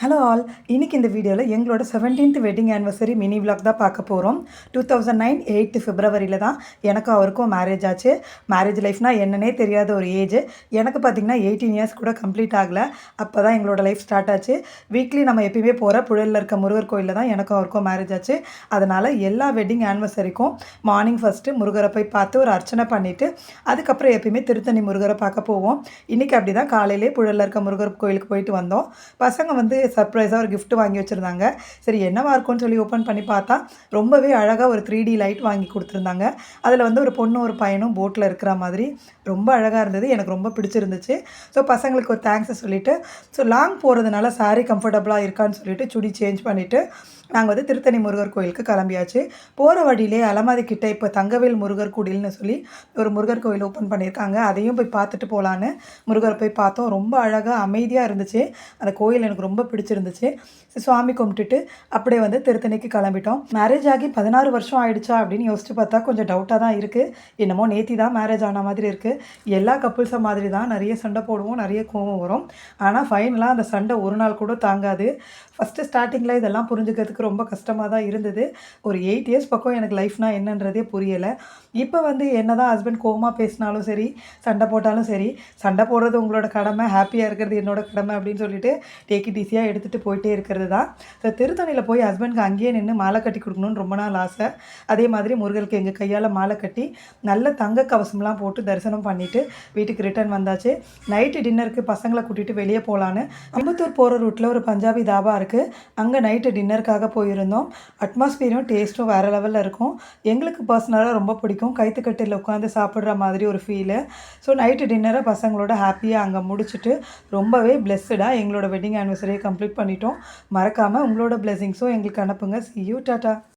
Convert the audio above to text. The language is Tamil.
ஹலோ ஆல், இன்னைக்கு இந்த வீடியோவில் எங்களோட 17th wedding anniversary mini vlog தான் பார்க்க போகிறோம். 2009 8th Februaryயில் தான் எனக்கும் அவருக்கும் மேரேஜ் ஆச்சு. மேரேஜ் லைஃப்னால் என்னன்னே தெரியாத ஒரு ஏஜ். எனக்கு பார்த்திங்கன்னா 18 இயர்ஸ் கூட கம்ப்ளீட் ஆகலை. அப்போ தான் எங்களோட லைஃப் ஸ்டார்ட் ஆச்சு. வீக்லி நம்ம எப்பயுமே போகிற புழலில் இருக்க முருகர் கோயிலில் தான் எனக்கும் அவருக்கும் மேரேஜ் ஆச்சு. அதனால் எல்லா வெட்டிங் ஆனிவர்சரிக்கும் மார்னிங் ஃபஸ்ட்டு முருகரை போய் பார்த்து ஒரு அர்ச்சனை பண்ணிவிட்டு அதுக்கப்புறம் எப்பயுமே திருத்தணி முருகரை பார்க்க போவோம். இன்றைக்கி அப்படி தான் காலையிலே புழலில் இருக்க முருகர் கோயிலுக்கு போயிட்டு வந்தோம். பசங்க வந்து சர்ப்ரைஸாக ஒரு கிஃப்ட் வாங்கி வச்சுருந்தாங்க. சரி என்னவா இருக்கும்னு சொல்லி ஓப்பன் பண்ணி பார்த்தா ரொம்பவே அழகாக ஒரு 3D லைட் வாங்கி கொடுத்துருந்தாங்க. அதில் வந்து ஒரு பொண்ணும் ஒரு பையனும் போட்டில் இருக்கிற மாதிரி ரொம்ப அழகாக இருந்தது. எனக்கு ரொம்ப பிடிச்சிருந்துச்சு. ஸோ பசங்களுக்கு ஒரு தேங்க்ஸை சொல்லிவிட்டு லாங் போகிறதுனால சாரீ கம்ஃபர்டபுளாக இருக்கான்னு சொல்லிட்டு சுடி சேஞ்ச் பண்ணிவிட்டு நாங்கள் வந்து திருத்தணி முருகர் கோயிலுக்கு கிளம்பியாச்சு. போகிற வழியிலே அலமாதி கிட்டே இப்போ தங்கவேல் முருகர் குடில்னு சொல்லி ஒரு முருகர் கோயில் ஓப்பன் பண்ணியிருக்காங்க. அதையும் போய் பார்த்துட்டு போகலான்னு முருகரை போய் பார்த்தோம். ரொம்ப அழகாக அமைதியாக இருந்துச்சு. அந்த கோயில் எனக்கு ரொம்ப பிடிச்சிருந்துச்சு. சுவாமி கும்பிட்டுட்டு அப்படியே வந்து திருத்தணிக்கு கிளம்பிட்டோம். மேரேஜ் ஆகி 16 வருஷம் ஆயிடுச்சா அப்படின்னு யோசிச்சு பார்த்தா கொஞ்சம் டவுட்டாக தான் இருக்குது. என்னமோ நேத்தி தான் மேரேஜ் ஆன மாதிரி இருக்குது. எல்லா கப்புள்ஸை மாதிரி தான் நிறைய சண்டை போடுவோம், நிறைய கோவம் வரும். ஆனால் ஃபைனலாக அந்த சண்டை ஒரு நாள் கூட தாங்காது. ஃபஸ்ட்டு ஸ்டார்டிங்கில் இதெல்லாம் புரிஞ்சுக்கிறதுக்கு ரொம்ப கஷ்டமாக தான் இருந்தது. ஒரு 8 இயர்ஸ் பக்கம் எனக்கு லைஃப்னால் என்னன்றதே புரியலை. இப்போ வந்து என்ன தான் ஹஸ்பண்ட் கோவமாக பேசினாலும் சரி, சண்டை போட்டாலும் சரி, சண்டை போடுறது உங்களோட கடமை, ஹாப்பியாக இருக்கிறது என்னோட கடமை அப்படின்னு சொல்லிட்டு டேக் இட் ஈஸியாக எடுத்துகிட்டு போயிட்டே இருக்கிறது தான். ஸோ திருத்தணியில் போய் ஹஸ்பண்டுக்கு அங்கேயே நின்று மாலை கட்டி கொடுக்கணுன்னு ரொம்ப நாள் ஆசை. அதே மாதிரி முருகருக்கு எங்கள் கையால் மாலை கட்டி நல்ல தங்க கவசம்லாம் போட்டு தரிசனம் பண்ணிவிட்டு வீட்டுக்கு ரிட்டர்ன் வந்தாச்சு. நைட்டு டின்னருக்கு பசங்களை கூட்டிகிட்டு வெளியே போகலான்னு அம்பத்தூர் போகிற ரூட்டில் ஒரு பஞ்சாபி தாபா இருக்குது. அங்கே நைட்டு டின்னருக்காக போயிருந்தோம். அட்மாஸ்பியரும் டேஸ்ட்டும் வேறு லெவலில் இருக்கும். எங்களுக்கு பர்சனலாக ரொம்ப பிடிக்கும். கைத்துக்கட்டில் உட்காந்து சாப்பிட்ற மாதிரி ஒரு ஃபீலு. ஸோ நைட்டு டின்னரை பசங்களோட ஹாப்பியாக அங்கே முடிச்சுட்டு ரொம்பவே பிளெஸ்டாக எங்களோட வெட்டிங் ஆனிவர்சரியை கம்ப்ளீட் பண்ணிட்டோம். மறக்காமல் உங்களோட பிளெஸிங்ஸும் எங்களுக்கு அனுப்புங்க. See you, tata.